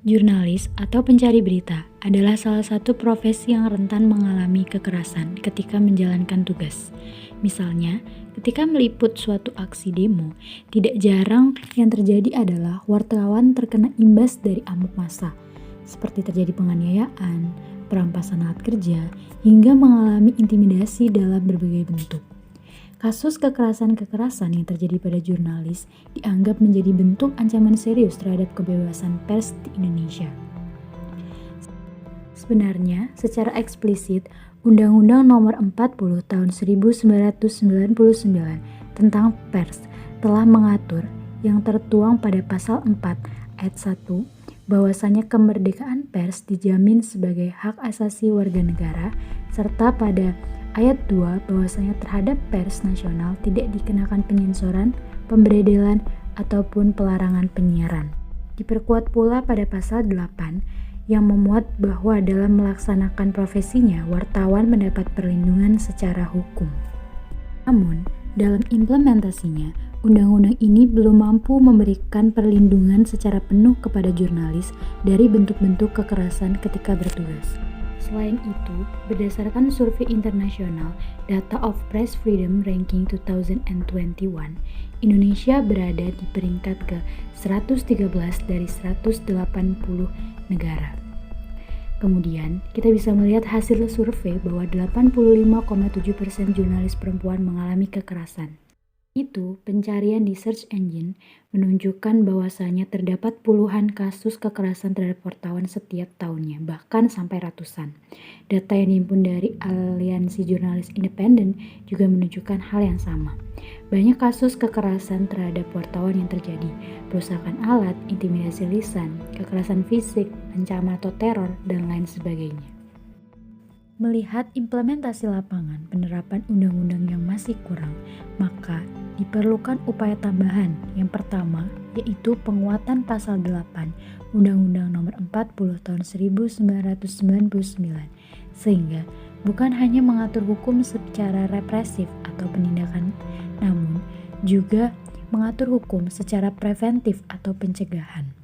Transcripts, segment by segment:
Jurnalis atau pencari berita adalah salah satu profesi yang rentan mengalami kekerasan ketika menjalankan tugas. Misalnya, ketika meliput suatu aksi demo, tidak jarang yang terjadi adalah wartawan terkena imbas dari amuk massa, seperti terjadi penganiayaan, perampasan alat kerja, hingga mengalami intimidasi dalam berbagai bentuk. Kasus kekerasan-kekerasan yang terjadi pada jurnalis dianggap menjadi bentuk ancaman serius terhadap kebebasan pers di Indonesia. Sebenarnya, secara eksplisit, Undang-Undang Nomor 40 Tahun 1999 tentang pers telah mengatur yang tertuang pada Pasal 4 Ayat 1 bahwasanya kemerdekaan pers dijamin sebagai hak asasi warga negara, serta pada Ayat 2 bahwasanya terhadap pers nasional tidak dikenakan penyensoran, pemberedelan, ataupun pelarangan penyiaran. Diperkuat pula pada pasal 8 yang memuat bahwa dalam melaksanakan profesinya, wartawan mendapat perlindungan secara hukum. Namun, dalam implementasinya, undang-undang ini belum mampu memberikan perlindungan secara penuh kepada jurnalis dari bentuk-bentuk kekerasan ketika bertugas. Selain itu, berdasarkan survei internasional Data of Press Freedom Ranking 2021, Indonesia berada di peringkat ke-113 dari 180 negara. Kemudian, kita bisa melihat hasil survei bahwa 85,7% jurnalis perempuan mengalami kekerasan. Itu, pencarian di search engine menunjukkan bahwasanya terdapat puluhan kasus kekerasan terhadap wartawan setiap tahunnya, bahkan sampai ratusan. Data yang dihimpun dari Aliansi Jurnalis Independen juga menunjukkan hal yang sama. Banyak kasus kekerasan terhadap wartawan yang terjadi, perusakan alat, intimidasi lisan, kekerasan fisik, ancaman atau teror, dan lain sebagainya. Melihat implementasi lapangan penerapan undang-undang yang masih kurang, maka diperlukan upaya tambahan. Yang pertama, yaitu penguatan pasal 8 Undang-Undang Nomor 40 Tahun 1999, sehingga bukan hanya mengatur hukum secara represif atau penindakan, namun juga mengatur hukum secara preventif atau pencegahan.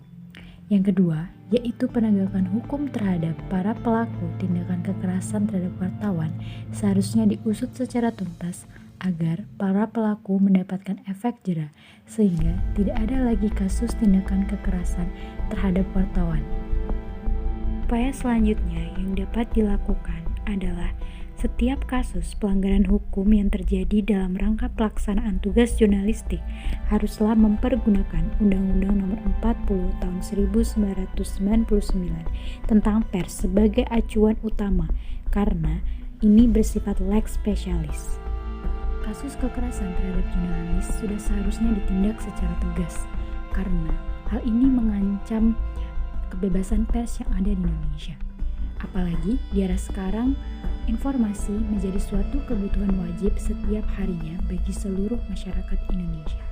Yang kedua, yaitu penegakan hukum terhadap para pelaku tindakan kekerasan terhadap wartawan seharusnya diusut secara tuntas agar para pelaku mendapatkan efek jera sehingga tidak ada lagi kasus tindakan kekerasan terhadap wartawan. Upaya selanjutnya yang dapat dilakukan adalah setiap kasus pelanggaran hukum yang terjadi dalam rangka pelaksanaan tugas jurnalistik haruslah mempergunakan Undang-Undang Nomor 40 Tahun 1999 tentang pers sebagai acuan utama karena ini bersifat lex specialis. Kasus kekerasan terhadap jurnalis sudah seharusnya ditindak secara tegas karena hal ini mengancam kebebasan pers yang ada di Indonesia. Apalagi di era sekarang, informasi menjadi suatu kebutuhan wajib setiap harinya bagi seluruh masyarakat Indonesia.